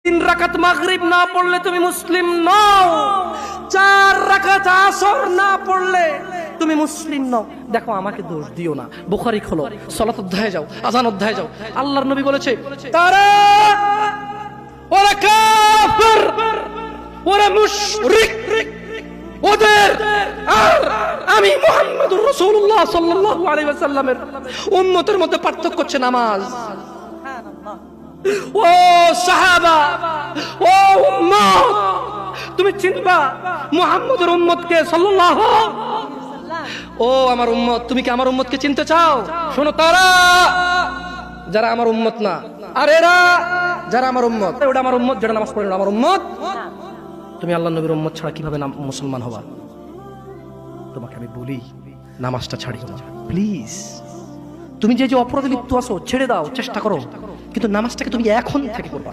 3 রাকাত মাগরিব না পড়লে তুমি মুসলিম নও, 4 রাকাত আসর না পড়লে তুমি মুসলিম নও। দেখো আমাকে দোষ দিও না, বুখারী খোলো, সালাত অধ্যায়ে যাও, আযান অধ্যায়ে যাও। আল্লাহর নবী বলেছে তারা ওরা কাফির, ওরা মুশরিক, ওদের আর আমি মুহাম্মদুর রাসূলুল্লাহ সাল্লাল্লাহু আলাইহি ওয়াসাল্লামের উম্মতের মধ্যে পার্থক্য হচ্ছে নামাজ। ও সাহাবা, ও উম্মত, তুমি চিনবা মুহাম্মদের উম্মতকে সাল্লাল্লাহু। ও আমার উম্মত, তুমি কি আমার উম্মতকে চিনতে চাও? শোনো, তারা যারা আমার উম্মত না, আর এরা যারা আমার উম্মত। ওটা আমার উম্মত যারা নামাজ পড়ে না, আমার উম্মত। তুমি আল্লাহর নবীর উম্মত ছাড়া কিভাবে মুসলমান হবা? তোমাকে আমি বলি নামাজটা ছাড়িও না প্লিজ। তুমি যে অপরাধে লিপ্ত আছো ছেড়ে দাও, চেষ্টা করো, কিন্তু নামাজটাকে তুমি এখন থেকে করবা।